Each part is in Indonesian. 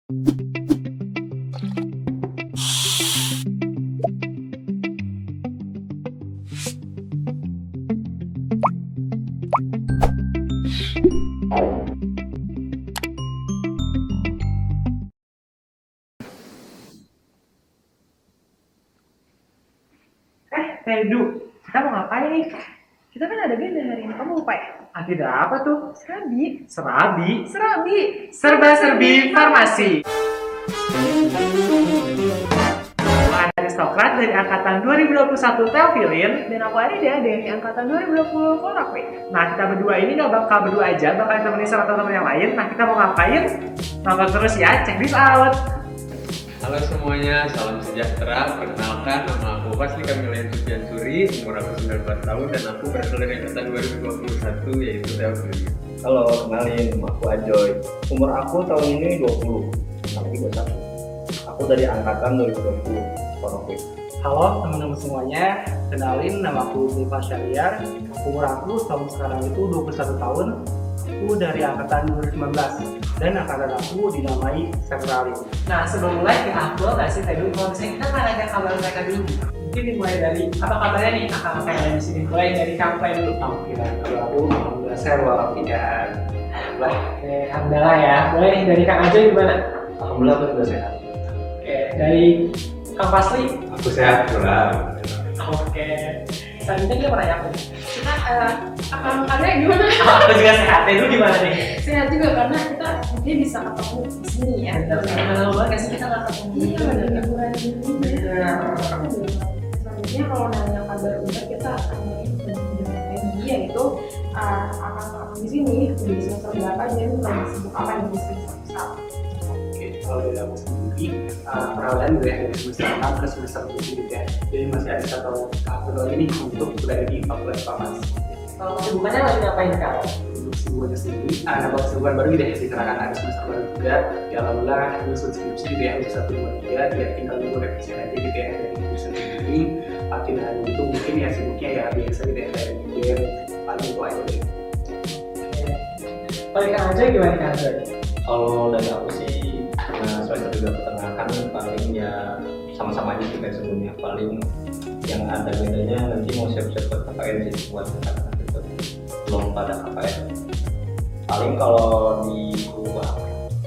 Edu, kita mau ngapain nih? Kita kan ada agenda hari ini, kamu lupa ya? Agenda apa tuh? Serabi. Serba-serbi farmasi. Ada aristokrat dari angkatan 2021 Teofilin. Dan aku Arida dari angkatan 2020 Korakwe. Nah, kita berdua ini gak bakal berdua aja, bakal ditemenin sama teman-teman yang lain. Nah, kita mau ngapain? Nonton terus ya, check this out. Halo semuanya, salam sejahtera. Perkenalkan, nama aku Pasli Kamilian Suciansuri, umur aku 19 tahun dan aku berasal dari angkatan 2021 yaitu Teofilin. Halo, kenalin, nama aku Ajoy. Umur aku tahun ini 20, nanti 21. Aku dari angkatan 2020, Konopi. Halo teman-teman semuanya, kenalin nama aku Ziva Syariar. Umur aku tahun sekarang itu 21 tahun. Aku dari angkatan 2019 dan angkatan aku dinamai Sekralin. Nah, sebelum mulai kita upload nggak sih Tedu? Kalau misalnya kita nggak nanya kabar mereka dulu. Mungkin dimulai dari apa kabarnya nih kakak yang ada di sini. Mulai dari kamu dulu. Alhamdulillah, kalau aku alhamdulillah sehat walafiat. Oke, alhamdulillah ya. Boleh nih dari Kang Ajo gimana? Alhamdulillah aku juga sehat. Oke, dari Kang Pasli. Aku sehat pula. Oke. Selanjutnya kita mau nanya apa nih? Kita, Akang Arya gimana? Aku juga sehat. Tedu gimana nih? Sehat juga karena kita dia bisa ketemu di sini ya. Lama banget nggak sih kita nggak ketemu? Iya, ada liburan ini. Selanjutnya kalau nanya kabar udah kita tanyain ke dia itu akan di sini di semester berapa dia lagi sibuk apa nih di semester sekarang. Oke, kalau dari aku sendiri, peralihan gue dari semester 6 ke semester 7 gitu ya. Jadi masih ada satu tahun lagi nih untuk berada di fakultas farmasi. Kalau kesibukannya lagi ngapain Kak? Untuk kesibukannya sendiri, ada kesibukan baru gitu ya, dikarenakan ada semester baru juga. Ya alhamdullah, nyusun skripsi gitu ya, untuk 1, 2, 3, dia tinggal nunggu revisi aja gitu ya dari jurusan ini. Tidak hanya itu mungkin ya sibuknya ya biasa gitu ya, kayak game, paling itu aja deh. Kalau Kang Ajo gimana Kang Ajo? Kalau dari aku sih, semester juga pertengahan paling ya sama-sama aja sih kayak sebelumnya. Paling yang ada bedanya nanti mau siap-siap buat KPN sih, buat anak-anak itu belum pada KPN. Paling kalau di luar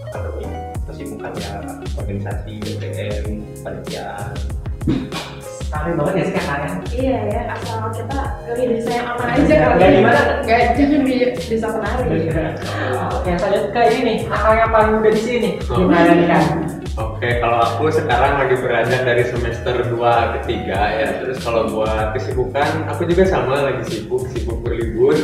akademik kesibukan ya organisasi, BPM, panitiaan. Ramai banget ya sih kakaknya. Iya ya, asal kita ke desa yang aman aja kali. Nggak di mana? Nggak, jangan di desa penari. Oke, selanjutnya ke ini nih, kakak yang paling muda di sini. Gimana nih Kang? Oke, kalau aku sekarang lagi berada dari semester 2 ke 3 ya. Terus kalau buat kesibukan, aku juga sama lagi sibuk berlibur.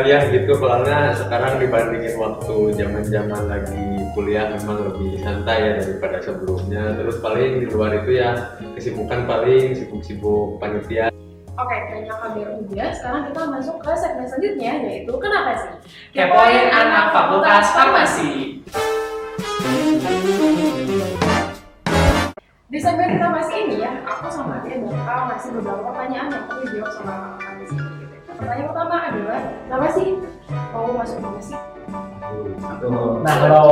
Ya gitu, karena sekarang dibandingin waktu zaman lagi kuliah memang lebih santai ya daripada sebelumnya. Terus paling di luar itu ya kesibukan paling sibuk panitia. Oke, tanya kabar udah. Sekarang kita masuk ke segmen selanjutnya, yaitu kenapa sih? Kepoin anak Fakultas Farmasi. Di segmen kita masih ini ya, aku sama dia bakal ngasih beberapa pertanyaan yang aku dijawab sama kakak di sini. Gitu. Pertanyaan pertama adalah, kenapa sih mau masuk farmasi? Nah, kalau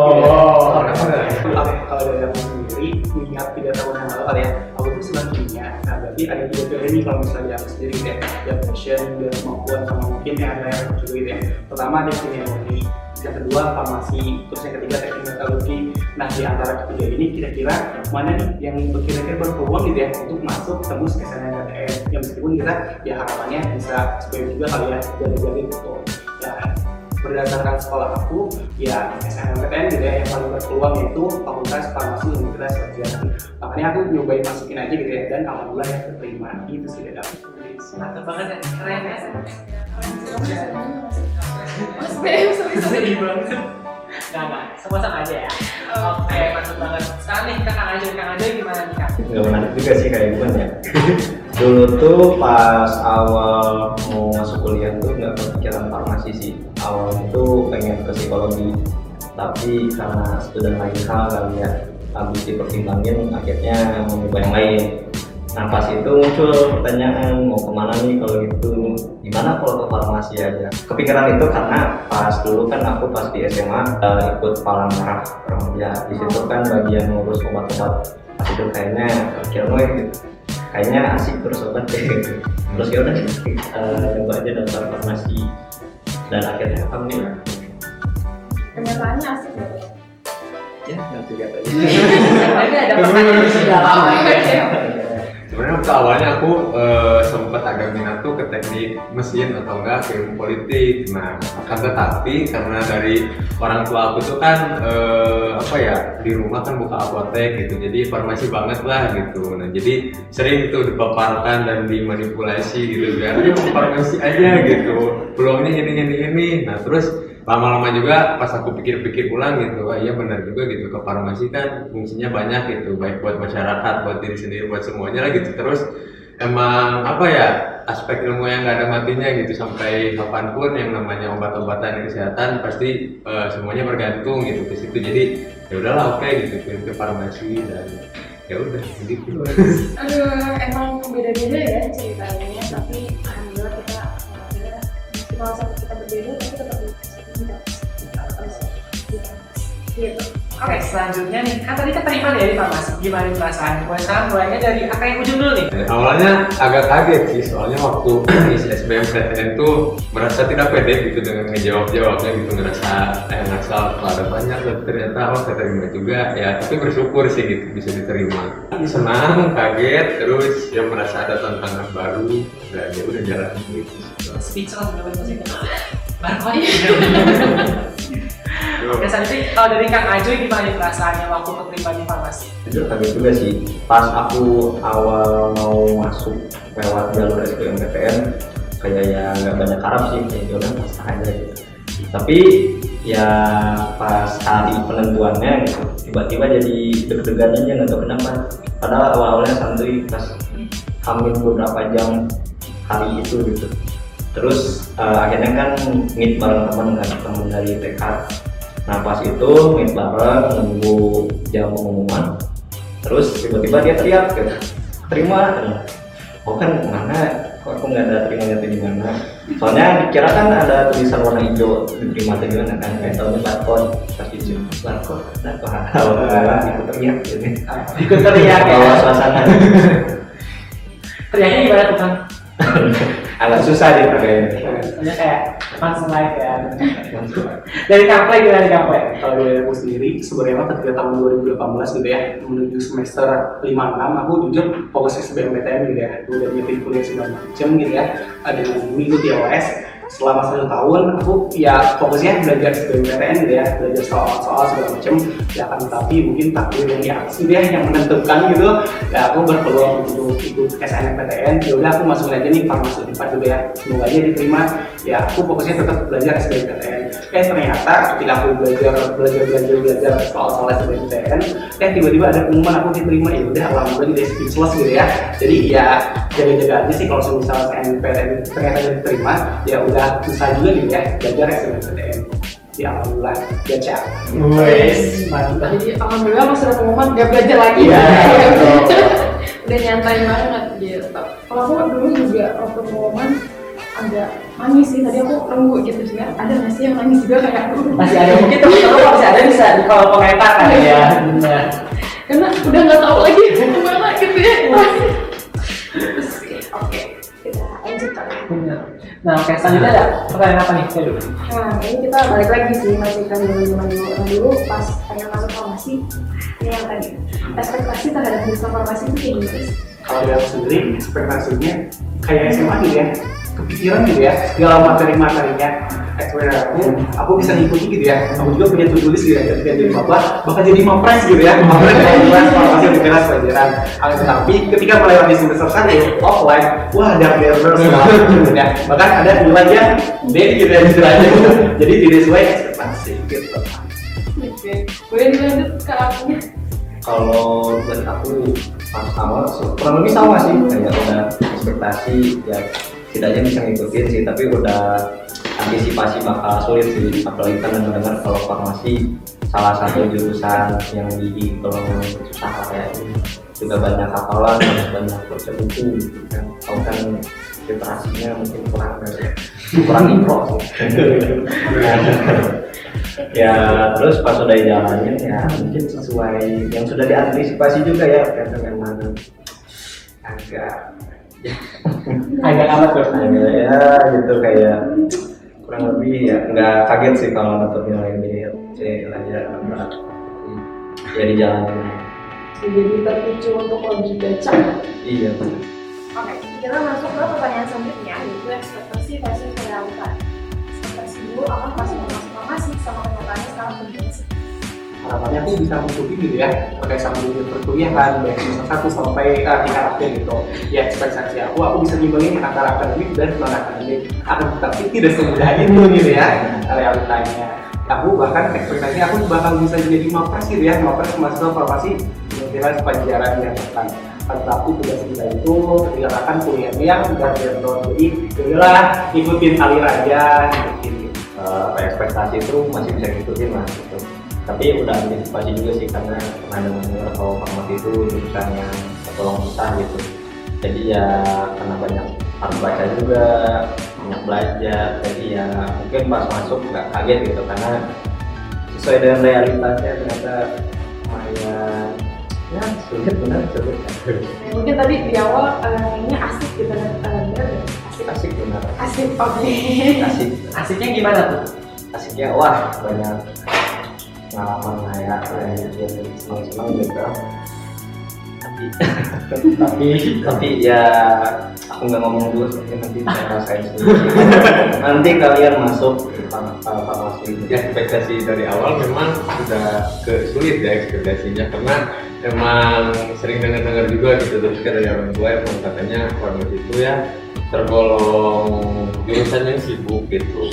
Kalau dari aku sendiri, mengingat 3 tahun yang lalu kali ya, aku tuh senang kimia. Nah berarti ada 3 pilihan nih kalau misalnya aku sendiri gitu ya, ya passion, dan kemampuan sama mungkin yang ada yang juga gitu ya. Pertama ada kimia murni, yang kedua farmasi, terus yang ketiga teknik metalurgi. Nah di antara ketiga ini kira-kira mana nih yang kira-kira berpeluang gitu ya untuk masuk tembus SNMPTN? Ya meskipun kita ya harapannya bisa sesuai juga kali ya, jadi gitu. Ya berdasarkan sekolah aku ya SNMPTN gitu ya, yang paling berpeluang yaitu Fakultas Farmasi Universitas Sarjana. Makanya aku nyobain masukin aja gitu ya, dan alhamdulillah ya keterima. Itu sih dari aku. mantap banget ya, keren ya. Mas BM Sedih banget. Nah, sama-sama aja ya. Oke, mantap banget. Sekarang nih ke Kang Ajo gimana nih Kang? Nggak menarik juga sih kayak gimana ya. Dulu tuh pas awal mau masuk kuliah tuh nggak kepikiran farmasi sih. Awalnya tuh pengen ke psikologi, tapi karena sudah lain hal kali ya, habis dipertimbangin akhirnya mau nyoba yang lain. Nah pas itu muncul pertanyaan mau kemana nih kalau gitu, gimana kalau ke farmasi aja. Kepikiran itu karena pas dulu kan aku pas di SMA ikut Palang Merah Remaja. Di situ kan bagian ngurus obat-obat. Pas itu kayaknya kayaknya asik terus obat deh. Terus ya udah coba aja daftar farmasi dan akhirnya alhamdulillah. Kenyataannya asik ya. Ya nanti lihat aja. Tapi ada pertanyaan di dalam ya. Sebenarnya waktu awalnya aku sempat agak minat tuh ke teknik mesin atau enggak ke ilmu politik. Nah, akan tetapi karena dari orang tua aku tuh kan apa ya, di rumah kan buka apotek gitu, jadi farmasi banget lah gitu. Nah, jadi sering tuh dipaparkan dan dimanipulasi gitu, biar ayo farmasi aja gitu, peluangnya ini. Nah, terus lama-lama juga pas aku pikir-pikir ulang gitu, wah iya benar juga gitu, ke farmasi kan fungsinya banyak gitu, baik buat masyarakat, buat diri sendiri, buat semuanya lah gitu. Terus emang apa ya, aspek ilmu yang nggak ada matinya gitu, sampai kapanpun yang namanya obat-obatan kesehatan pasti semuanya bergantung gitu ke situ. Jadi ya udahlah oke gitu, pilih ke farmasi dan ya udah gitu. Aduh, emang beda-beda ya ceritanya, tapi alhamdulillah kita meskipun kita berbeda tapi tetap gitu. Oke, selanjutnya nih, kan tadi keterima ya di farmasi. Gimana perasaannya? Mulai sekarang mulainya dari apa yang ujung dulu nih? Awalnya agak kaget sih, soalnya waktu isi SBMPTN tuh merasa tidak pede gitu dengan ngejawab-jawabnya gitu, ngerasa ngasal ada banyak, tapi ternyata keterima juga ya, tapi bersyukur sih gitu bisa diterima. Senang, kaget, terus ya merasa ada tantangan baru dan ya udah jalan gitu. Speechless banget maksudnya. Barcode. Oke, selanjutnya kalau dari Kang Ajoy gimana nih perasaannya waktu keterima di farmasi? Jujur kaget juga sih, pas aku awal mau masuk lewat jalur SBMPTN kayak ya nggak banyak harap sih, kayak jodoh pas aja gitu. Tapi ya pas hari penentuannya gitu, tiba-tiba jadi deg-degan aja, nggak tahu kenapa. Padahal awal-awalnya santuy, pas hamil beberapa jam hari itu gitu. Terus akhirnya kan meet bareng teman dari TK. Nah pas itu meet bareng, nunggu jam pengumuman, terus tiba-tiba dia teriak gitu, terima. Oh kan mana, kok aku nggak ada terimanya tuh di mana? Soalnya dikira kan ada tulisan warna hijau diterima tuh gimana kan, kayak tahu barcode, pas hijau barcode, dan ikut teriak gitu. Ikut teriak ya? Bawa suasana. Teriaknya gimana tuh Kang? Agak susah deh pakainya. Soalnya kayak langsung live ya. Dari Kang Play gimana Kang Play? Kalau dari aku sendiri, sebenarnya ketika tahun 2018 gitu ya, menuju semester 5-6, aku jujur fokus SBMPTN gitu ya, udah nyiapin kuliah segala macem gitu ya, ada yang mengikuti OS. Selama 1 tahun, aku ya fokusnya belajar SBMPTN gitu ya, belajar soal-soal segala macem. Ya kan, tapi mungkin takdir yang di atas gitu ya, yang menentukan gitu. Ya aku berpeluang untuk ikut SNMPTN. Ya udah aku masukin aja nih farmasi 4 gitu ya, semoga aja diterima. Ya aku fokusnya tetap belajar SBMPTN. Ternyata ketika aku belajar soal-soal SBMPTN, tiba-tiba ada pengumuman aku diterima. Ya udah alhamdulillah jadi speechless gitu ya. Jadi ya jaga-jaga aja sih kalau misalnya SNMPTN ternyata diterima, ya udah susah juga gitu ya belajar SNMPTN. Ya alhamdulillah, gacha. Wes, mantap. Jadi alhamdulillah pas udah pengumuman gak belajar lagi. Iya, Udah nyantai banget gitu. Kalau aku dulu juga waktu pengumuman agak nangis sih, tadi aku nunggu gitu juga. Ada nggak sih yang nangis juga kayak aku? Masih ada mungkin teman-teman kalau masih ada bisa di kolom komentar kan ya. Benar. Karena udah nggak tahu lagi kemana gitu ya. Terus oke, kita lanjut kali. Benar. Nah, oke, selanjutnya ada pertanyaan apa nih? Aduh. Nah, ini kita balik lagi sih, masih kan zaman dulu pas pengen masuk farmasi. Ini yang tadi, ekspektasi terhadap jurusan farmasi itu kayak gimana sih? Kalau dari aku sendiri, ekspektasinya kayak SMA gitu ya, kepikiran gitu ya, segala materi-materinya. Aku bisa ngikuti gitu ya. Aku juga punya to-do list gitu ya, ketika jadi maba, bahkan jadi mapres gitu ya. Mapres kalau kelas farmasi lebih keras pelajaran. Tetapi ketika melewati semester 1 offline, wah ada error segala macam ya. Bahkan ada nilainya D gitu ya, istilahnya. Jadi tidak sesuai ekspektasi gitu. Oke, boleh dilanjut ke akunya? Kalau dari aku pas awal kurang lebih sama sih, kayak udah ekspektasi ya setidaknya bisa ngikutin sih, tapi udah antisipasi bakal sulit sih, apalagi kan mendengar kalau farmasi salah satu jurusan yang di golongan susah kayak ini. juga banyak hafalan, banyak baca buku gitu kan. Tahu kan literasinya mungkin kurang info sih. Ya terus pas sudah dijalanin ya mungkin sesuai yang sudah diantisipasi juga ya, karena memang Agak apa tuh? ya gitu kayak kurang lebih ya nggak kaget sih kalau dapat nilai B C aja berat ya dijalanin. Jadi terpicu untuk lebih baca. Iya benar. Oke, kita masuk ke pertanyaan selanjutnya, yaitu ekspektasi versus realita. Ekspektasi dulu akan pas masuk farmasi sama kenyataannya sekarang berbeda sih. Harapannya aku bisa mengikuti gitu ya terkait sama dunia perkuliahan dari semester 1 sampai tingkat akhir gitu. Ya ekspektasi aku bisa ngimbangin antara akademik dan non akademik. Akan tetapi tidak semudah itu gitu ya realitanya. Aku bahkan ekspektasi aku bakal bisa jadi mapres gitu ya, mapres mahasiswa farmasi kemungkinan sepanjang yang akan. Tetapi tidak semudah itu dilakukan kuliahnya yang garden. Jadi udahlah ikutin alir aja gitu. Ekspektasi itu masih bisa ngikutin lah gitu. Tapi udah antisipasi juga sih karena pernah dengar kalau farmasi itu jurusan yang tergolong susah gitu. Jadi ya karena banyak harus baca juga, banyak belajar. Jadi ya mungkin pas masuk nggak kaget gitu karena sesuai dengan realitasnya ternyata lumayan ya sulit benar sulit. Mungkin tadi di awal kayaknya asik gitu kan, bener ya? Asik benar. Asik, oke. Asiknya gimana tuh? Asiknya wah banyak pengalaman lah ya, yang senang-senang juga. Tapi ya aku nggak ngomong dulu soalnya nanti saya rasain sendiri. Nanti kalian masuk ke farmasi. Ya, ekspektasi dari awal memang sudah sulit ya ekspektasinya karena emang sering dengar juga gitu dari orang tua yang katanya farmasi itu ya tergolong jurusan yang sibuk gitu.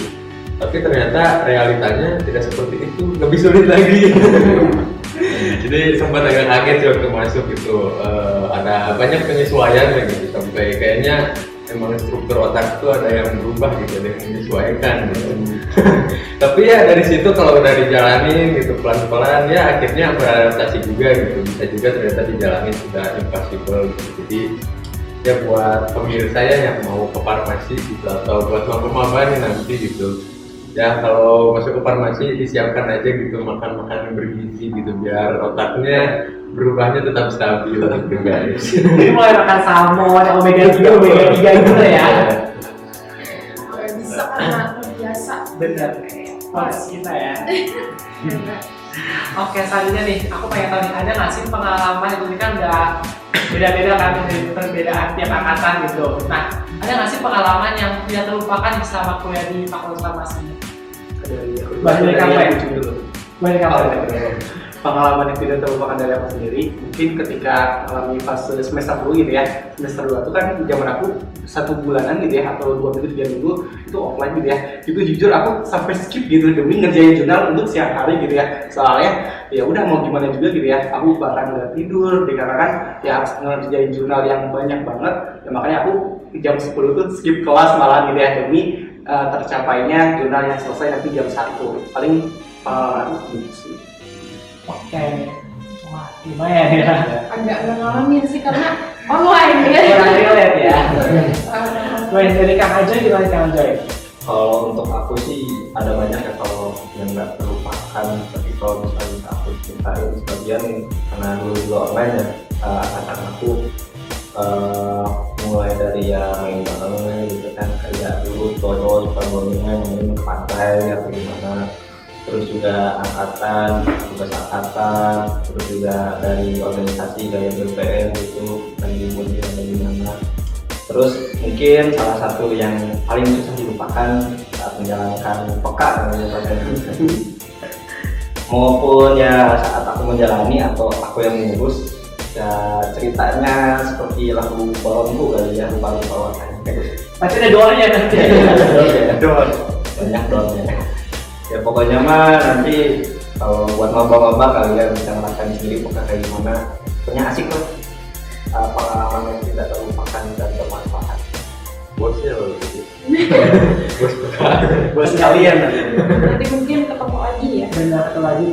Tapi ternyata realitanya tidak seperti itu, lebih sulit lagi. Jadi sempat agak kaget sih waktu masuk gitu. Ada banyak penyesuaian gitu sampai kayaknya emang struktur otak itu ada yang berubah gitu, ada yang menyesuaikan gitu. Tapi ya dari situ kalau udah dijalanin gitu pelan-pelan ya akhirnya beradaptasi juga gitu. Bisa juga ternyata dijalanin sudah impossible gitu. Jadi ya buat pemirsa ya yang mau ke farmasi gitu atau buat maba nih nanti gitu. Ya kalau masuk ke farmasi disiapkan aja gitu makan yang bergizi gitu biar otaknya berubahnya tetap stabil gitu guys. Jadi mulai makan salmon, omega 3 gitu ya. Bisa karena biasa. Bener. Pas kita ya. Oke, selanjutnya nih, aku pengen tahu nih, ada nggak sih pengalaman itu kan udah beda-beda kan dari perbedaan tiap angkatan gitu. Nah, ada nggak sih pengalaman yang tidak terlupakan selama kuliah di Fakultas Farmasi? Dari kamu ya? Dari kamu. Pengalaman yang tidak terlupakan dari aku sendiri mungkin ketika mengalami fase semester 2 gitu ya. Semester 2 itu kan zaman aku 1 bulanan gitu ya atau 2 minggu 3 minggu itu offline gitu ya. Itu jujur aku sampai skip gitu demi ngerjain jurnal untuk siang hari gitu ya. Soalnya ya udah mau gimana juga gitu ya. Aku bahkan nggak tidur dikarenakan ya harus ngerjain jurnal yang banyak banget. Ya makanya aku jam 10 tuh skip kelas malah gitu ya demi tercapainya jurnal yang selesai nanti jam 1. Paling pengalaman aku gitu sih. Oke. Wah, lumayan ya. Agak nggak ngalamin sih karena online ya. Kurang relate ya. Baik, dari Kang Ajoy gimana Kang Ajoy? Kalau untuk aku sih ada banyak ya kalau yang nggak terlupakan. Tapi kalau misalnya aku ceritain sebagian karena dulu juga online ya, angkatan aku mulai dari ya main bareng gitu kan, kayak dulu cowok suka main ke pantai atau gimana. Terus juga angkatan, tugas angkatan, terus juga dari organisasi kayak BPN gitu, lagi muncul dari mana. Terus mungkin salah satu yang paling susah dilupakan saat menjalankan PK maupun ya saat aku menjalani atau aku yang mengurus ya ceritanya seperti lagu balonku kali ya, lupa Pasti ada doanya nanti. don banyak donnya ya pokoknya mah nanti kalau buat maba-maba kalian bisa ngerasain sendiri pokoknya kayak gimana, pokoknya asik lah, pengalaman yang tidak terlupakan dan bermanfaat. Bosnya loh. Buat sekalian Nanti mungkin ketemu lagi ya. Benar, ketemu lagi.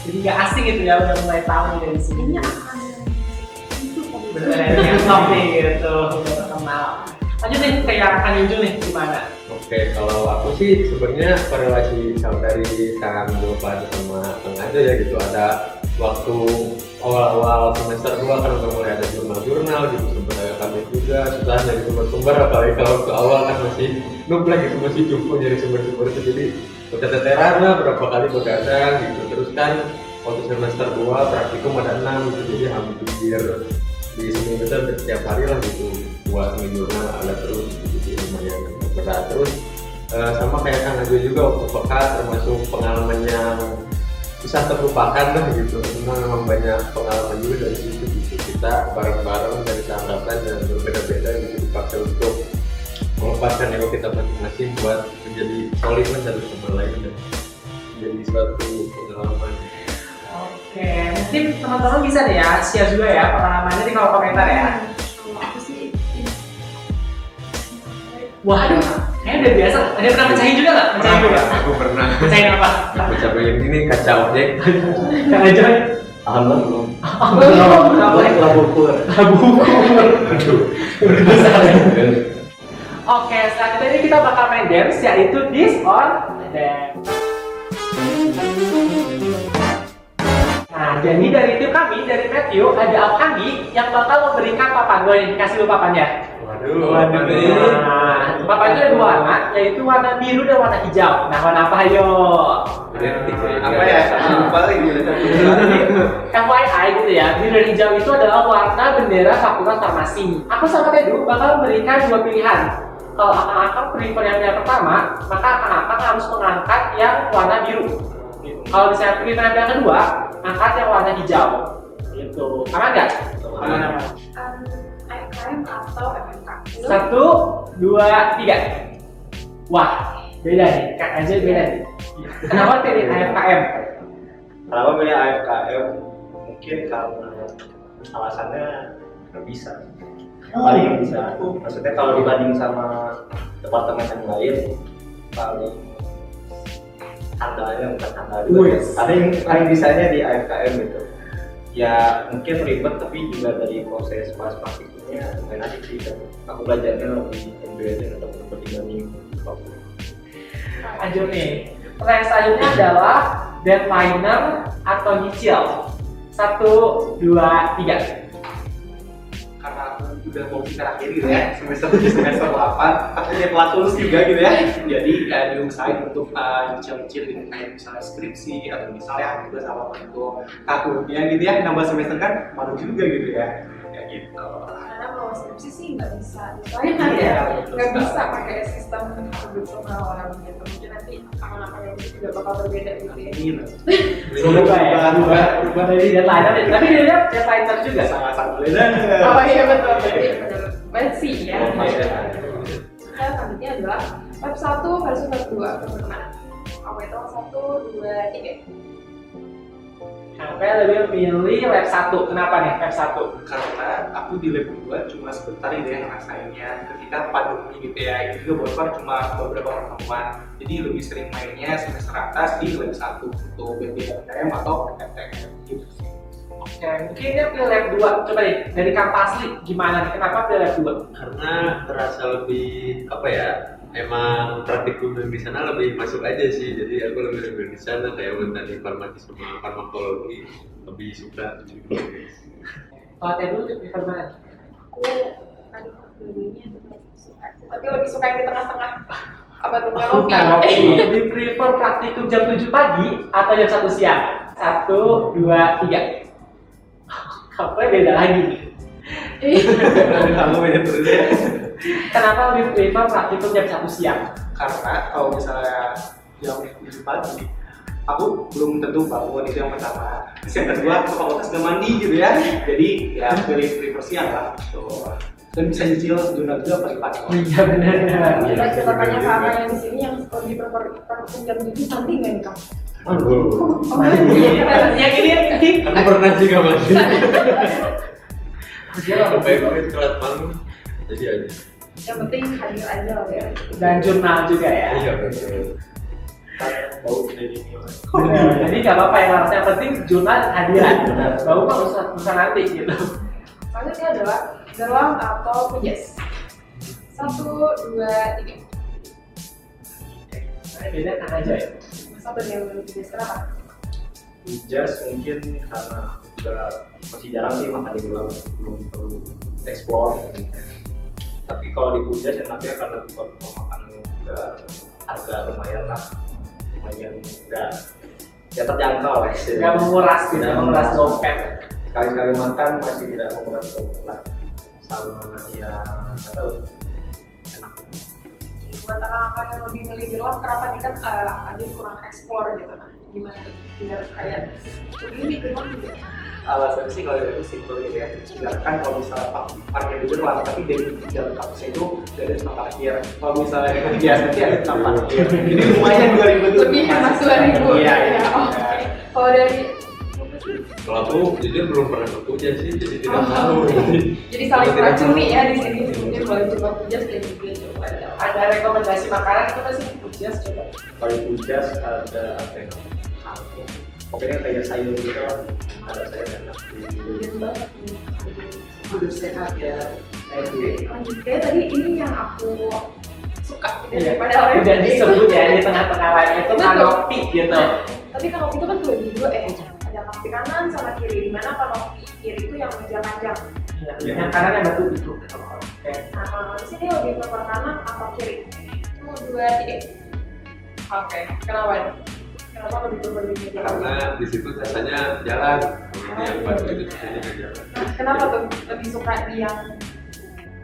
Jadi nggak asing gitu ya, udah mulai tahu nih dari sini. Kayaknya akan bener yang top nih gitu, udah terkenal. Lanjut nih kayak Kang Yunjul nih gimana? Oke, kalau aku sih sebenarnya korelasi dari Kang Gopar sama Kang Ajo ya gitu, ada waktu awal-awal semester 2 kan udah mulai ada jurnal-jurnal gitu, sebenarnya kami juga susah dari sumber-sumber, apalagi kalau waktu awal kan masih nublek gitu, masih cukup dari sumber-sumber itu, jadi keteteran lah berapa kali begadang gitu. Terus kan waktu semester 2 praktikum ada 6 gitu, jadi hampir di seminggu itu hampir setiap hari lah gitu buat jurnal ada terus gitu, jadi lumayan berat. Terus sama kayak Kang Ajo juga waktu pekat termasuk pengalaman yang bisa terlupakan lah gitu, karena memang banyak pengalaman juga dari situ gitu, kita bareng-bareng dari sahabatan dan berbeda-beda gitu dipaksa untuk melepaskan ego kita masing-masing buat menjadi solid satu sama lain dan menjadi suatu pengalaman. Oke, mungkin teman-teman bisa nih ya share juga ya pengalamannya di kolom komentar ya. Kalau aku sih Wah, kayaknya udah biasa. Ada pernah pecahin juga nggak? Pecahin juga. Aku pernah. Pecahin apa? Aku cobain ini kaca objek. Kang Ajo. Alhamdulillah belum. Apa? Bukur. Aduh. Oke, selanjutnya ini kita bakal main games yaitu This or That. Nah, jadi dari tim kami, dari Matthew, ada Alkandi yang bakal memberikan papan. Boleh dikasih dulu papannya. Waduh. Nah, papannya ada 2 warna, yaitu warna biru dan warna hijau. Nah, warna apa ayo? Apa ya? Lupa lagi. FYI gitu ya, biru dan hijau itu adalah warna bendera Fakultas Farmasi. Aku sama Tedu bakal memberikan 2 pilihan. Kalau akang prefer yang pertama, maka akang harus mengangkat yang warna biru. Kalau misalnya prefer yang kedua, angkat yang warna hijau. Gitu. Aman nggak? Aman. AFKM atau FMK. 1, 2, 3. Wah, beda nih. Kak aja beda nih. Kenapa pilih AFKM? Kenapa pilih AFKM? Mungkin karena alasannya nggak bisa. Paling bisa. Maksudnya kalau dibanding sama departemen yang lain, paling handalnya bukan handal juga. Paling bisanya di AFKM gitu. Ya mungkin ribet tapi juga dari proses pas praktikumnya lumayan asik sih kan. Aku belajarnya lebih enjoy atau dibanding waktu. Lanjut nih. Pertanyaan selanjutnya adalah deadliner atau nyicil. 1, 2, 3. Karena aku udah mau kita akhir gitu ya, semester 7 semester 8 aku punya telat lulus juga gitu ya, jadi diusahain untuk nyicil-nyicil gitu, kayak misalnya skripsi atau misalnya juga sama untuk takutnya gitu ya, nambah semester kan malu juga gitu ya, kayak gitu. karena kalau skripsi sih nggak bisa soalnya ya nggak bisa pakai sistem profesional gitu, mungkin nanti akan yang juga bakal berbeda gitu ya. Ini Berubah dari deadliner, tapi dia lihat deadliner juga. sangat-sangat beda. Oh iya betul, jadi benar. Let's see ya. Iya. Selanjutnya adalah web 1 versus web 2 teman-teman. Aku hitung 1, 2, 3. Aku lebih milih web 1. Kenapa nih web 1? Karena aku di lab 2 cuma sebentar gitu ya ngerasainnya ketika pandemi gitu ya, itu juga bocor cuma beberapa pertemuan, jadi lebih sering mainnya semester atas di lab 1 untuk BPM atau FTM gitu sih. Oke, mungkin dia pilih lab 2. Coba deh, dari Kang Pasli gimana nih? Kenapa pilih lab 2? Karena terasa lebih apa ya, emang praktikum di sana lebih masuk aja sih, jadi aku lebih di sana kayak tadi farmasi sama farmakologi lebih suka. Kalau Teh dulu prefer mana? Aku dulunya suka, tapi lebih suka yang di tengah-tengah. Apa tuh Oke, lebih prefer praktikum jam 7 pagi atau jam 1 siang? 1, 2, 3. Kamu beda lagi nih. Aku beda terus ya. Kenapa lebih prefer praktikum jam 1 siang? Karena kalau misalnya jam 7 pagi aku belum tentu bangun, itu yang pertama. Terus yang kedua, ke fakultas udah mandi gitu ya, jadi ya pilih prefer siang lah gitu. Dan bisa nyicil jurnal juga pagi-pagi. Iya benar. Kita tanya ke apa yang di sini yang lebih prefer jam 7 nanti nggak nih kamu? Aduh, Yang ini aku pernah juga masih. Lebih baik telat bangun, jadi aja. Yang penting hadir aja lah ya. dan jurnal juga ya. Iya betul. Bau dari ini. Jadi nggak apa-apa yang harus yang penting jurnal hadiran. Bau mah usah nanti gitu. Selanjutnya adalah gelang atau pujas. 1, 2, 3. Beda kan aja ya. Satu yang belum pujas, kenapa? Pujas mungkin karena juga masih jarang sih makan di gelang, belum perlu explore. Tapi kalau di pujas enaknya karena buat makan juga harga lumayan lah, lumayan enggak ya terjangkau lah. Nggak menguras, tidak menguras dompet. Sekali-kali makan masih tidak menguras dompet lah, sama ya nggak tahu enak. Buat anak-anak yang lebih milih gelang, kenapa nih kan ada yang kurang explore gitu, nah gimana tuh? Biar kayak ini gelang gitu. Alasannya sih kalau dari itu simpel gitu ya. Misalkan kalau misalnya parkir di gelang, tapi dari jalan kampusnya itu gak ada tempat parkir. Kalau misalnya yang biasa sih ada tempat parkir. Jadi lumayan 2.000 tuh. Lebih hemat 2.000. Iya. Ya, oke. Kalau dari Kalau aku jujur belum pernah ke pujas sih, jadi tidak Oh. tahu. jadi saling meracuni ya di sini. Mungkin boleh coba pujas dan juga coba Ada rekomendasi makanan itu pasti pujas coba. Kalau di pujas ada apa ya? Pokoknya kayak sayur gitu lah, ada sayur enak di pujas banget nih. Hidup sehat ya. Oke, lanjut. Kayak tadi ini yang aku suka gitu Iya. daripada orang Udah disebut ya di tengah-tengah lainnya itu Betul. kanopi gitu. Tapi kalau itu kan kebagi dua ada kanopi kanan sama kiri. Di mana kanopi kiri itu yang meja panjang. Yang kanan yang batu itu. Oke. Nah, kalau di sini lebih prefer kanan atau kiri. 1, 2, 3. Oke, kenapa nih? Kenapa lebih prefer di meja panjang? Karena di situ rasanya jalan, yang batu itu rasanya nggak jalan. Nah, kenapa tuh lebih suka di yang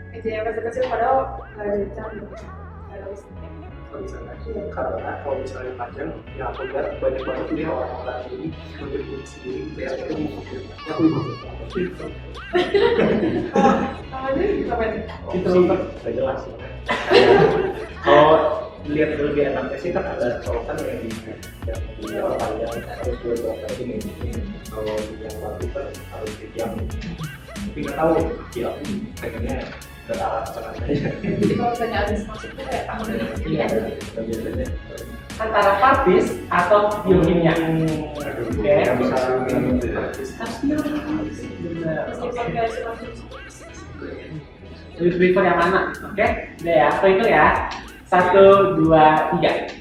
meja yang kecil-kecil padahal nggak ada jam gitu? Nggak ada listriknya. Kalau misalnya karena kalau misalnya panjang, yang aku lihat banyak banget tuh ya orang-orang ini berdiri sendiri gitu ya. Itu mungkin. Aku ibu. Kalau aja gitu apa nih? Itu nggak jelas sih. Kalau dilihat lebih enaknya sih kan ada colokan yang di yang panjang harus dua colokan ini. Kalau yang batu kan harus di yang tapi nggak tahu ya aku pengennya berarah aja. Jadi kalau misalnya habis masuk tuh kayak tahun ini Iya. Biasanya antara partis atau biokimia. Aduh, Oke. nggak bisa gitu ya. Bener. meskipun kayak cuma Lebih prefer yang mana? Oke, udah ya. Aku itu ya. 1, 2, 3.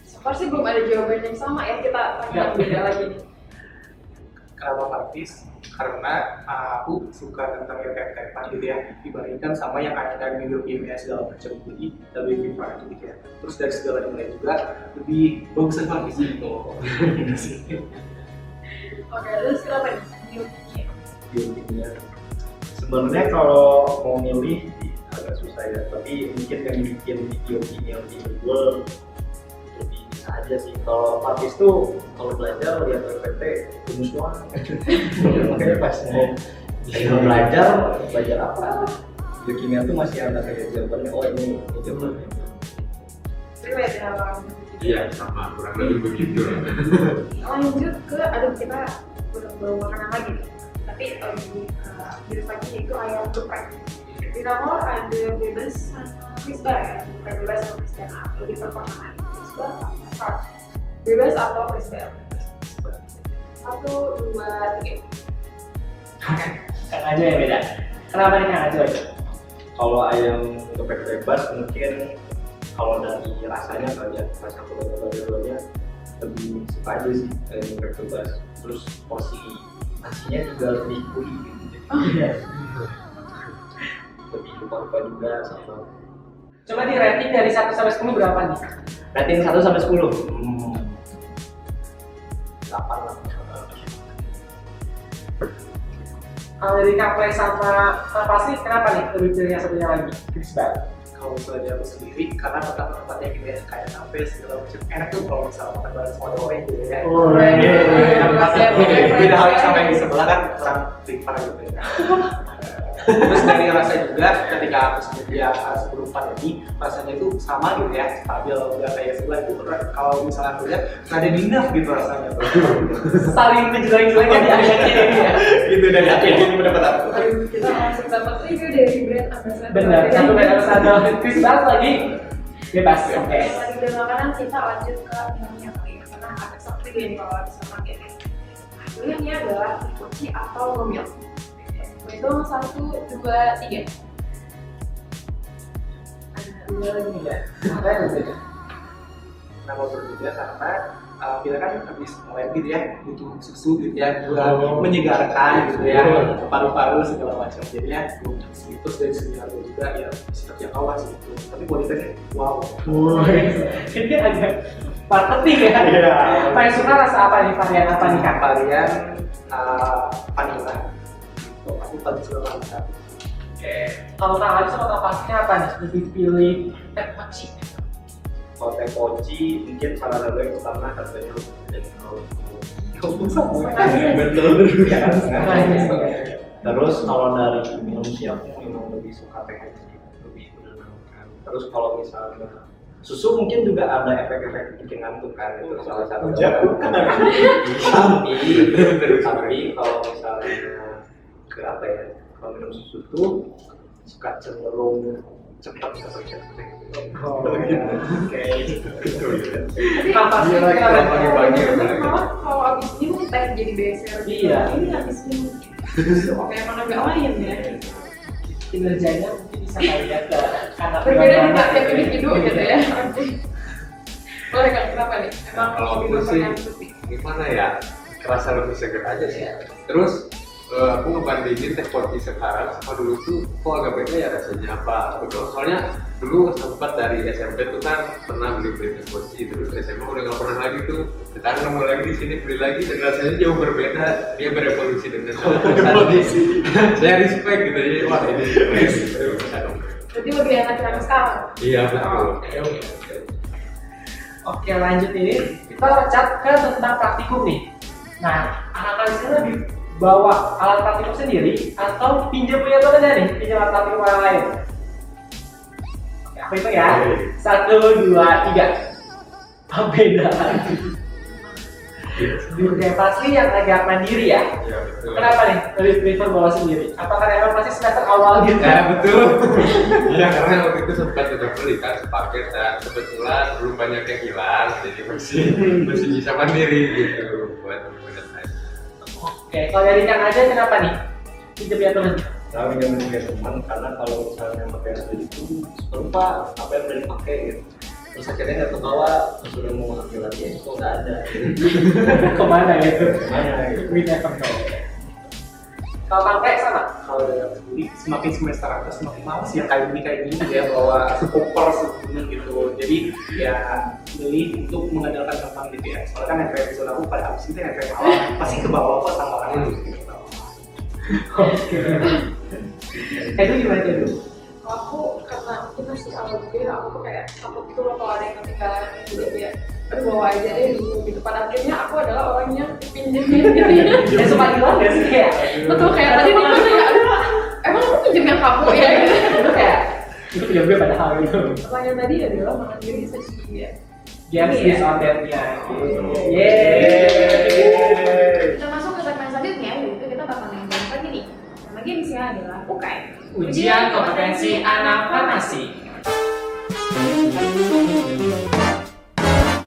so far sih belum ada jawaban yang sama ya, kita tanya yang beda lagi nih. Kenapa partis? Karena aku suka tentang yang kayak gitu ya, dibandingkan sama yang ada di biokimia segala macam. Jadi lebih prefer gitu ya. Terus dari segala nilai juga lebih bagusan partis gitu. Oke, terus kenapa nih? Biokimia. biokimia. Sebenarnya kalau mau milih agak susah ya, tapi mungkin yang bikin biokimia lebih unggul lebih bisa aja sih. Kalau partis tuh kalau belajar lihat PPT rumus doang. Makanya pas mau belajar apa? Biokimia tuh masih ada kayak jawabannya, oh ini jawabannya. Relate ya orang. Iya, sama kurang lebih begitu. Lanjut ke, aduh kita udah bawa makanan lagi nih. Tapi lebih jenis lagi yaitu ayam geprek. Di nomor ada bebas sama crispy ya, bukan bebas sama crispy. Nah, lebih performaan crispy atau bebas atau crispy. 1, 2, 3. Kang Ajo yang beda. Kenapa nih Kang Ajo? Kalau ayam geprek bebas mungkin kalau dari rasanya kali ya, rasa kedua-duanya lebih suka aja sih ayam geprek bebas. Terus porsi nasinya juga lebih gurih gitu. Iya. Lebih lupa-lupa juga sama. Coba di rating dari 1 sampai 10 berapa nih? Rating 1 sampai 10. 8 lah. Kalau dari Kaplay sama pasti kenapa nih lebih pilih yang satunya lagi? Crispy. Kalau misalnya dari aku sendiri, karena tempat-tempatnya gitu ya, kayak kafe segala macam enak tuh kalau misalnya makan bareng sama orang gitu ya. Beda halnya sama yang di sebelah kan kurang prefer gitu ya. Terus dari rasa juga ketika aku sebelum pandemi rasanya itu sama gitu ya, stabil nggak kayak sebelah itu. Kalau misalnya aku lihat nggak ada minyak gitu rasanya tuh. Saling menjelek-jelekkan di akhir ini ya. Gitu dari aku ini mendapat aku. Kita langsung dapat review dari brand ambassador. Benar, satu brand ambassador crispy lagi bebas. Oke. Lagi dari makanan kita lanjut ke minumnya kali ya, karena agak seperti ini kalau bisa pakai. Pilihannya adalah mochi atau gomil. Hitung 1, 2, 3. Dua lagi nih ya. Apa yang berbeda? Kenapa berbeda? Karena kita kan habis melahirkan gitu ya, butuh susu gitu ya, buat menyegarkan gitu ya, paru-paru segala macam. Jadinya terus dari segi harga juga ya bisa terjangkau lah segitu. Tapi kualitasnya wow. Ini agak marketing ya. Iya. Paling suka rasa apa nih, varian apa nih Kak? Varian vanilla. Gitu. Aku paling suka vanilla. Oke. Kalau Kak Adi sama Kak Fasli apa nih? Lebih pilih teh mochi. Kalau teh poci mungkin salah satu yang utama harganya lebih gede. Betul. Terus kalau dari minum sih aku memang lebih suka teh sih, lebih menenangkan. Terus kalau misalnya susu mungkin juga ada efek-efek bikin ngantuk kan, itu salah satu. Tapi kalau misalnya ke apa ya, kalau minum susu tuh suka cenderung cepat kerja. Tapi Kak Fasli kenapa? Pagi-pagi. malah kalau abis minum teh jadi beser. Iya. Ini abis minum. Kayak emang agak lain ya. Kinerjanya mungkin bisa kayak ke anak Berbeda nih anak Kak, tiap individu gitu ya. Boleh Kak, kenapa nih? Emang Kalau lebih aku sih memperhatikan. gimana ya, kerasa lebih seger aja sih. Terus aku ngebandingin teh poci sekarang sama dulu tuh kok agak beda ya rasanya apa betul. Soalnya dulu sempat dari SMP tuh kan pernah beli teh poci, terus SMA udah nggak pernah lagi tuh. Sekarang nemu lagi di sini beli lagi dan rasanya jauh berbeda. Dia berevolusi dengan evolusi. Saya respect gitu ya. Wah ini bisa dong. Jadi lebih enak yang sekarang. Iya betul. Oke, lanjut ini kita cat ke tentang praktikum nih. Nah, anak kalian lebih bawa alat praktikum sendiri atau pinjam punya teman nih, pinjam alat praktikum orang lain. Oke, aku itu ya. 1, 2, 3. Oh, beda lagi. Dunia pasti yang agak mandiri ya. Iya betul. Kenapa nih lebih prefer bawa sendiri? Apakah emang masih semester awal gitu? Ya betul. Iya karena waktu itu sempat udah beli kan sepaket dan kebetulan belum banyak yang hilang, jadi masih bisa mandiri gitu buat teman-teman lain. Oke, kalau dari Kang aja kenapa nih? Pinjam ya teman. Kami yang punya teman karena kalau misalnya pakai sendiri itu lupa apa yang udah dipakai gitu. Terus akhirnya nggak kebawa, terus udah mau ambil lagi itu kok nggak ada. Kemana gitu? Gimana gitu? We never know. Kalau pakai sama? Kalau dari aku sendiri semakin semester atas semakin males yang kayak gini gitu ya, bawa koper sebelumnya gitu. Jadi ya milih untuk mengandalkan teman gitu ya. Soalnya kan yang kayak zona aku pada abis itu yang kayak malah pasti ke bawah kok sama orang lain gitu. Oke. Itu gimana tuh? Kalau aku karena itu masih awal juga ya, aku tuh kayak takut gitu loh kalau ada yang ketinggalan gitu ya. Aduh bawa aja deh dulu gitu. Pada akhirnya aku adalah orang yang dipinjemin gitu ya. Ya suka hilang gak sih kayak? Betul kayak tadi nih mana ya? Aduh, emang aku pinjem yang kamu ya gitu. Itu kayak itu punya gue padahal gitu. Pertanyaan tadi adalah mandiri sesuatu ya. Games Iya. is on that-nya. Kita masuk ke segmen selanjutnya, yaitu kita bakal main game lagi nih. Nama gamesnya adalah UKM. Ujian kompetensi anak farmasi.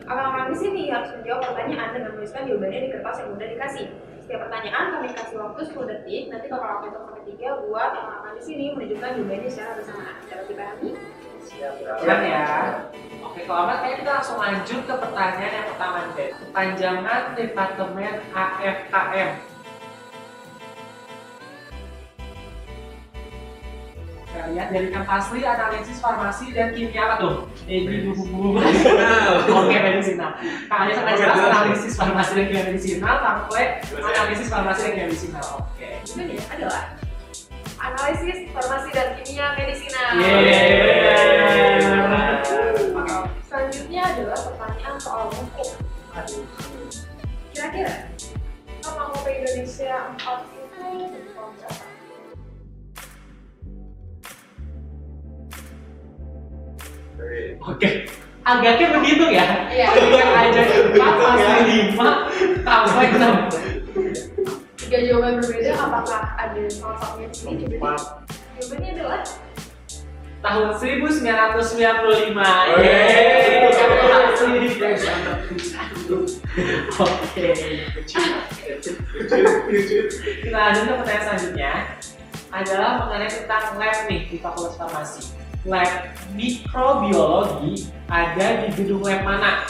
Abang-abang di sini harus menjawab pertanyaan dengan menuliskan jawabannya di kertas yang udah dikasih. Setiap pertanyaan kami kasih waktu 10 detik. Nanti bakal aku hitung sampai 3 buat abang-abang di sini menunjukkan jawabannya secara bersamaan. Dapat dipahami? Siap Siap ya. Oke, kalau amat kayaknya kita langsung lanjut ke pertanyaan yang pertama nih. Kepanjangan Departemen AFKM. Kita lihat dari Kang Fasli, analisis farmasi dan kimia apa tuh? Oke, medisinal. Kang Adi sangat jelas analisis farmasi dan kimia medisinal. Kang Kle, analisis farmasi dan kimia medisinal. Oke. Ini adalah analisis farmasi dan kimia medisinal. Selanjutnya adalah pertanyaan soal hukum. Kira-kira apa kopi Indonesia 4 itu tahun berapa? Oke, agaknya begitu ya. Iya. Yang aja 4 masih 5 tambah 6. 3 jawaban berbeda, apakah ada salah satunya di sini? Coba jawabannya adalah Tahun 1995. Yeay. Oke. Kita lanjut ke pertanyaan selanjutnya. adalah mengenai tentang lab nih di Fakultas Farmasi. Lab mikrobiologi ada di gedung lab mana?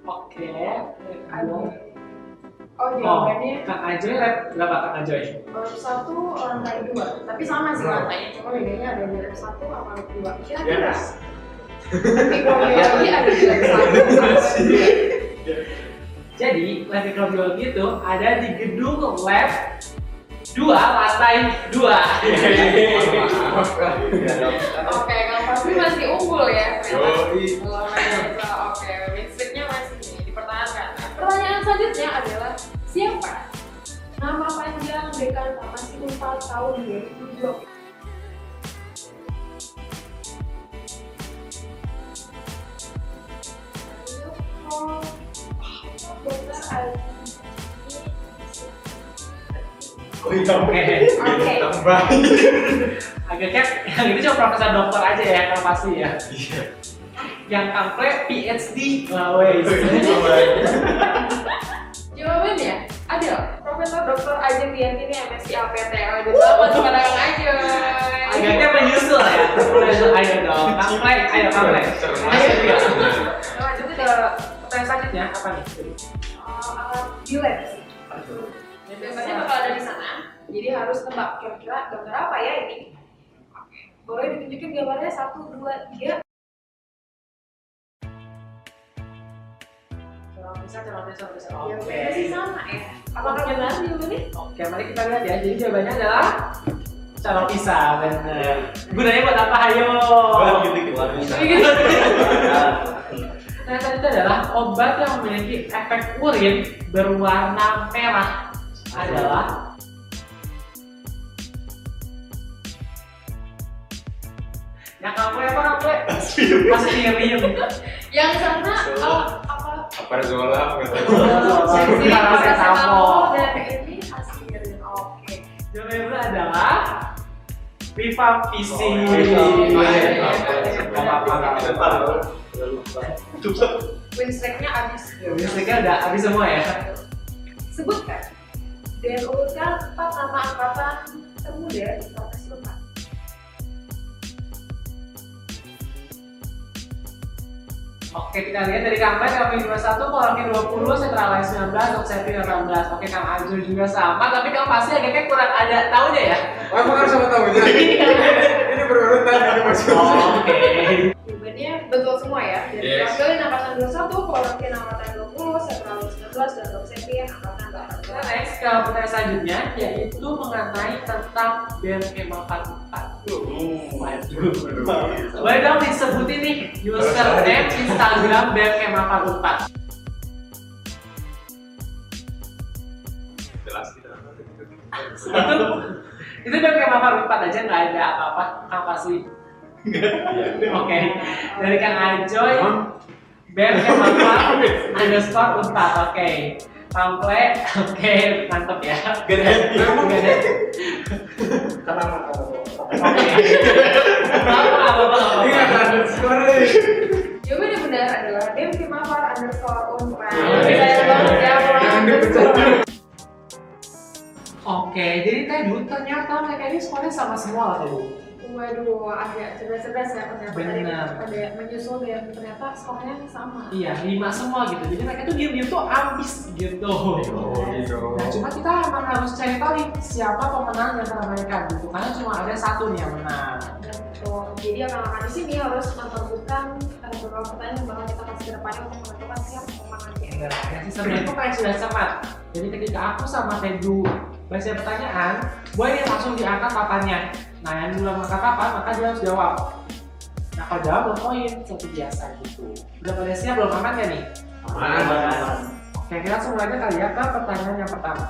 Oke, Oh, jawabannya Kang Ajoy lab berapa Kang Ajoy? satu lantai 2, tapi sama sih lantainya, cuma bedanya ada di lab 1 sama lab 2. Kira-kira mikrobiologi ada di lab 1. Jadi, lab mikrobiologi itu ada di gedung lab 2, lantai 2. Oke, Kang Fahmi masih unggul ya. Yoi. Oke, win-streaknya masih dipertahankan. Pertanyaan selanjutnya adalah siapa nama panjang dekan Farmasi Unpad tahun 2020? Dokter Aji. Oh iya, Oke. Oke. tambah. Agaknya yang itu cuma profesor dokter aja ya, yang pasti ya. Iya. Yang Kangkle PhD. Wah, wes. Jawabannya adalah Profesor Dr. Ajeng Diantini MSc APT. Aduh, selamat kepada Kang Ajeng. Agaknya menyusul ya. Ayo dong, Kangkle, ayo Kangkle. Ayo dia. Lanjut ke pertanyaan selanjutnya apa nih? Di lab sih. Biasanya bakal ada di sana. Jadi harus tebak kira-kira gambar apa ya ini? Oke. Boleh ditunjukin gambarnya 1, 2, 3. Coba bisa. Ya, Oke. masih sama ya. Apakah benar jawabannya? Oke, mari kita lihat ya. Jadi jawabannya adalah cara pisah, benar. Gunanya buat apa? Ayo. Nah, tadi itu adalah obat yang memiliki efek urin berwarna merah adalah yang kamu apa kamu? Aspirium. Yang sana apa? Aparzola nggak tahu. Sensi, Paracetamol. dan ini aspirin. Oke. Jawabannya adalah rifampicin. Win streak-nya habis. Listriknya udah habis semua ya. Sebutkan dan urutkan 4 nama angkatan termuda di Farmasi Unpad. Oke, kita lihat dari Kang Pai, kami 21, Kolonki 20, Sentralai 19, Doksepi 18. Oke, Kang Ajul juga sama, tapi Kang pasti agaknya kurang ada taunya ya. Oh, emang harus sama tahu jadi. Ini berurutan ini maksudnya. Oke. Jawabannya betul semua ya. Dari Yes. Wakilin angkatan 21, Kolonki angkatan 20, Sentralai 19, dan Doksepi angkatan 18. Kita next ke pertanyaan selanjutnya, yaitu mengenai tentang BEM Kema 44. Waduh. Boleh dong disebutin nih username Instagram BEM Kema 44. Jelas kita. Itu BEM Kema 44 aja, nggak ada apa-apa, apa sih? Oke, dari Kang Ajoy, BEM Kema 44_Unpad. Oke. Pample, oke, mantap ya. Gak ada. Oke. Apa? Ini nggak ada skor nih. Jawaban yang benar adalah BEM Kemapar_Unpad. Oke. Sayang banget ya. Jangan dipecah. Oke, jadi tadi ternyata mereka ini skornya sama semua tuh. Waduh, agak cerdas-cerdas ya ternyata tadi Benar. pada menyusul dan ternyata skornya sama. Iya, 5 semua gitu. Jadi mereka tuh diem-diem tuh ambis gitu. Nah, cuma kita emang harus cari tahu nih siapa pemenang di antara mereka gitu. Karena cuma ada satu nih yang menang. Betul. Jadi akan di sini harus menentukan beberapa pertanyaan yang bakal kita kasih ke depannya untuk menentukan siapa pemenangnya. Dan sistemnya itu kayak sudah cepat. Jadi ketika aku sama Tedu baca pertanyaan, gue ini langsung diangkat papannya. Nah, yang belum angkat papan, maka dia harus jawab. Nah, kalau jawab belum poin, seperti biasa gitu. Udah pada siap belum aman ya nih? Aman. Oke, kita langsung mulai kali ya ke pertanyaan yang pertama.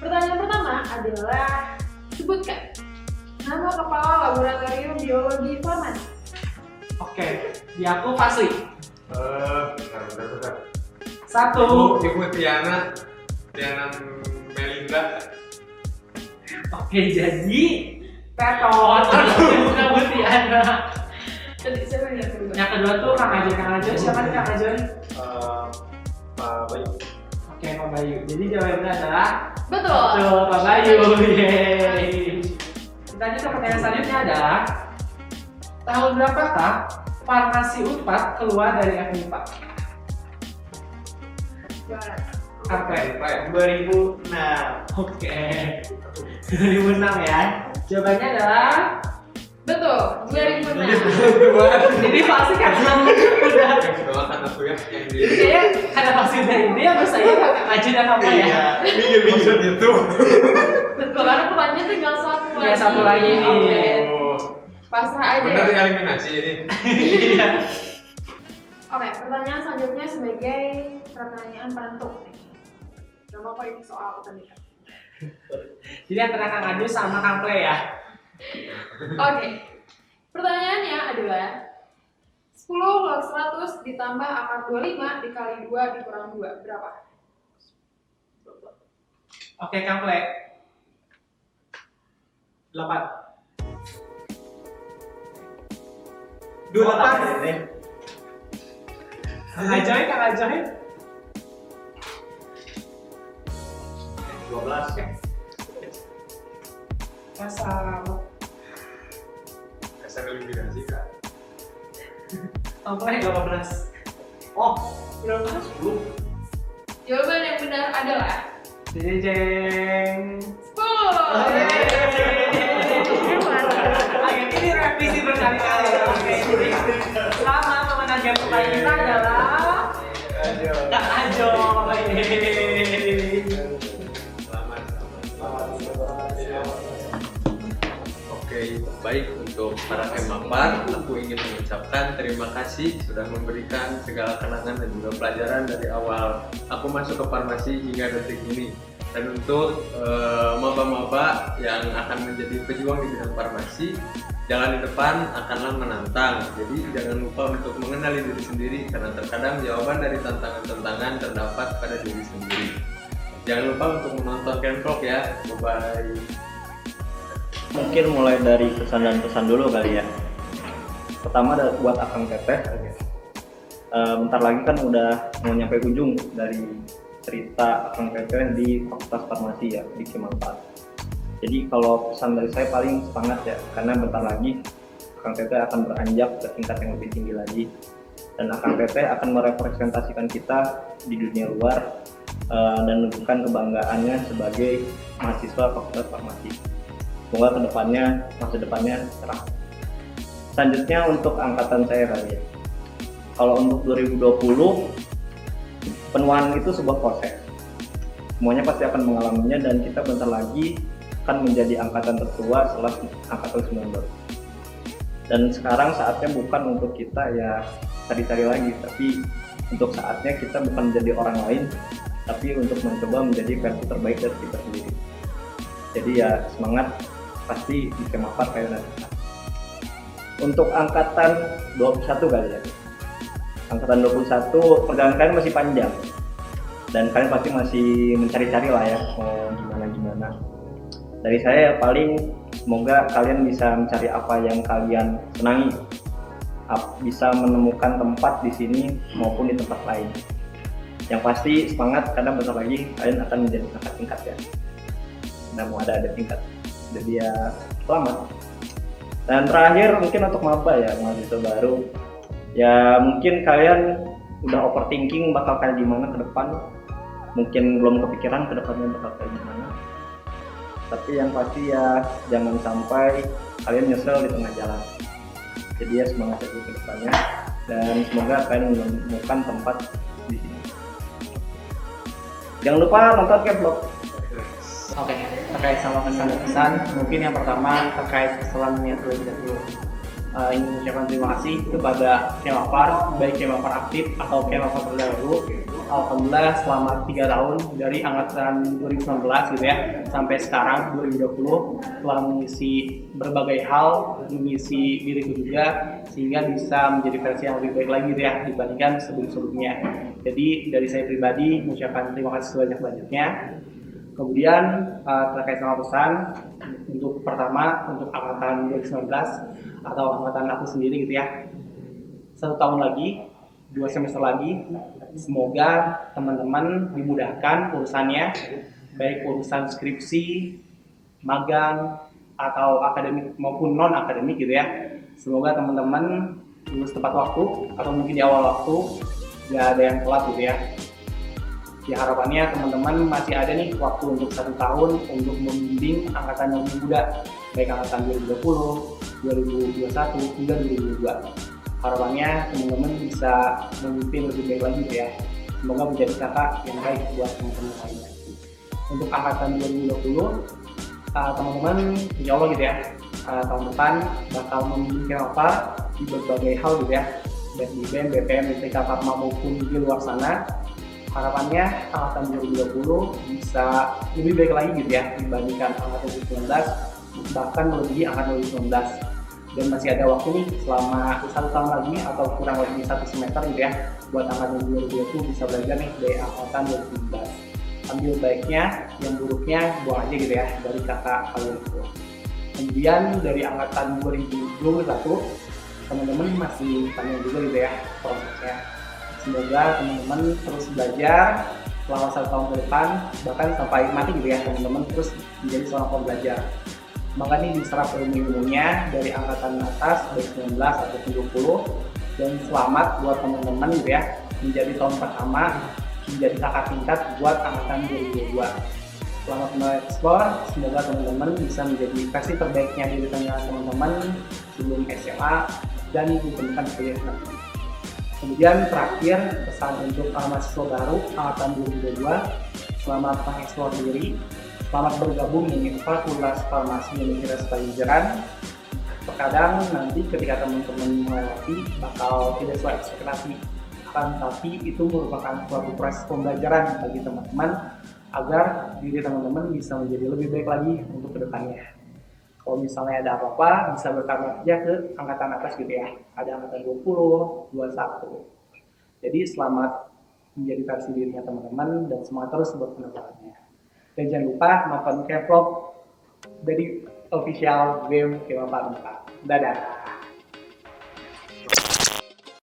Pertanyaan pertama adalah sebutkan nama kepala laboratorium biologi farmasi. Oke, di aku Fasli. Bentar. 1. Ibu Tiana Melinda. Oke, jadi Teton. Bukan Butiana. Tadi siapa yang kedua? Yang kedua tuh Kang Ajoy. Siapa nih Kang Ajoy? Pak Bayu. Oke, Pak Bayu. Jadi jawabannya adalah Betul. betul, Pak Bayu. Yeay. Kita lanjut ke pertanyaan selanjutnya adalah tahun berapakah Farmasi Unpad keluar dari FMIPA? Apa? 2006. Oke. 2006 ya. Jawabannya adalah Betul. 2006. ini pasti karena udah Yang doakan aku ya yang di saya karena pasti dari dia terus saya maju dan apa ya? Iya, maksud itu. Betul. Karena pertanyaan tinggal satu lagi. Ya satu lagi nih. Oke. Oh, Pasrah aja. benar eliminasi ini. Iya. Oke, pertanyaan selanjutnya sebagai pertanyaan penentu. Gak apa-apa ini soal kependidikan. Jadi antara Kang Aju sama Kang Play ya. Oke. Pertanyaannya adalah 10 log 100 ditambah akar 25 dikali 2 dikurang 2 berapa? Oke, Kang Play. 8. 28. Kang Ajoy, Kang Ajoy. 12 ya. Kasar. Dasar eliminasi kan. Kang Play 12. Oh, Berapa? 10. Jawaban yang benar adalah Jeng. 10. Ini revisi berkali-kali. Oke, jadi selamat pemenang pertanyaan kita adalah Kang Ajoy. Oke, baik untuk para Kemapar, aku ingin mengucapkan terima kasih sudah memberikan segala kenangan dan juga pelajaran dari awal aku masuk ke farmasi hingga detik ini. Dan untuk maba-maba yang akan menjadi pejuang di bidang farmasi, jalan di depan akanlah menantang. Jadi jangan lupa untuk mengenali diri sendiri karena terkadang jawaban dari tantangan-tantangan terdapat pada diri sendiri. Jangan lupa untuk menonton Kenvlog ya. Bye-bye. Mungkin mulai dari pesan dan pesan dulu kali ya. Pertama buat Akang Teteh. Bentar lagi kan udah mau nyampe ujung dari cerita Akang Teteh di Fakultas Farmasi ya di Kemapar. Jadi kalau pesan dari saya paling semangat ya, karena bentar lagi Akang Teteh akan beranjak ke tingkat yang lebih tinggi lagi. Dan Akang Teteh akan merepresentasikan kita di dunia luar dan menunjukkan kebanggaannya sebagai mahasiswa Fakultas Farmasi. Semoga kedepannya, masa depannya cerah. Selanjutnya untuk angkatan saya kali ya. Kalau untuk 2020, penuaan itu sebuah proses. Semuanya pasti akan mengalaminya dan kita bentar lagi akan menjadi angkatan tertua setelah angkatan 19. Dan sekarang saatnya bukan untuk kita ya cari-cari lagi, tapi untuk saatnya kita bukan menjadi orang lain, tapi untuk mencoba menjadi versi terbaik dari kita sendiri. Jadi ya semangat, pasti di Kemapar kayak nanti. Untuk angkatan 21 kali ya. Angkatan 21 perjalanan kalian masih panjang. Dan kalian pasti masih mencari-cari lah ya mau gimana. Dari saya paling semoga kalian bisa mencari apa yang kalian senangi. Bisa menemukan tempat di sini maupun di tempat lain. Yang pasti semangat karena bentar lagi kalian akan menjadi kakak tingkat ya. Nah mau ada tingkat. Jadi ya selamat. Dan terakhir mungkin untuk maba ya, mahasiswa baru. Ya mungkin kalian udah overthinking bakal kayak gimana ke depan. Mungkin belum kepikiran ke depannya bakal kayak gimana. Tapi yang pasti ya jangan sampai kalian nyesel di tengah jalan. Jadi ya semangat aja ke depannya. Dan semoga kalian menemukan tempat di sini. Jangan lupa nonton Kenvlog. Oke, terkait sama pesan-pesan, mungkin yang pertama terkait keselamatan terlebih dahulu. Ingin mengucapkan terima kasih kepada Kemapar, baik Kemapar aktif atau Kemapar terdahulu. Alhamdulillah selama 3 tahun dari angkatan 2019 gitu ya sampai sekarang 2020 telah mengisi berbagai hal, mengisi diriku juga sehingga bisa menjadi versi yang lebih baik lagi gitu ya dibandingkan sebelum-sebelumnya. Jadi dari saya pribadi mengucapkan terima kasih sebanyak-banyaknya. Kemudian terkait sama pesan untuk pertama untuk angkatan 2019 atau angkatan aku sendiri gitu ya, 1 tahun lagi 2 semester lagi. Semoga teman-teman dimudahkan urusannya, baik urusan skripsi, magang, atau akademik maupun non akademik gitu ya. Semoga teman-teman lulus tepat waktu atau mungkin di awal waktu, nggak ada yang telat gitu ya. Ya harapannya teman-teman masih ada nih waktu untuk 1 tahun untuk membimbing angkatan yang lebih muda, baik angkatan 2020, 2021 hingga 2022. Harapannya teman-teman bisa memimpin lebih baik lagi gitu ya. Semoga menjadi kakak yang baik buat teman-teman lainnya. Untuk angkatan 2020, teman-teman insya Allah gitu ya, tahun depan bakal membimbing apa di berbagai hal gitu ya, baik di BEM, BPM, BPK, Parma maupun di luar sana. Harapannya angkatan 2020 bisa lebih baik lagi gitu ya dibandingkan angkatan 2019, bahkan melebihi angkatan 2019. Dan masih ada waktu nih selama 1 tahun lagi atau kurang lebih 1 semester gitu ya buat angkatan 2020 bisa belajar nih dari angkatan 2019. Ambil baiknya, yang buruknya buang aja gitu ya dari kakak kalian itu. Kemudian dari angkatan 2021 teman-teman masih panjang juga gitu ya prosesnya. Semoga teman-teman terus belajar selama 1 tahun ke depan, bahkan sampai mati gitu ya teman-teman terus menjadi seorang pembelajar. Maka ini diserap ilmu-ilmunya dari angkatan atas baik 19 atau 20, dan selamat buat teman-teman gitu ya menjadi tahun pertama menjadi kakak tingkat buat angkatan 2022. Selamat mengeksplor, semoga teman-teman bisa menjadi versi terbaiknya diri teman-teman sebelum SMA dan ditemukan kuliah nanti. Kemudian terakhir pesan untuk mahasiswa baru angkatan 2022, selamat mengeksplor diri, selamat bergabung di Fakultas Farmasi Universitas Pajajaran. Terkadang nanti ketika teman-teman melewati bakal tidak sesuai ekspektasi, tapi itu merupakan suatu proses pembelajaran bagi teman-teman agar diri teman-teman bisa menjadi lebih baik lagi untuk kedepannya. Kalau misalnya ada apa-apa, bisa bertanya aja ke angkatan atas gitu ya. Ada angkatan 20, 21. Jadi selamat menjadi versi dirinya teman-teman dan semangat terus buat pendapatannya. Dan jangan lupa nonton K-pop dari official BEM Kema Pramuka. Dadah!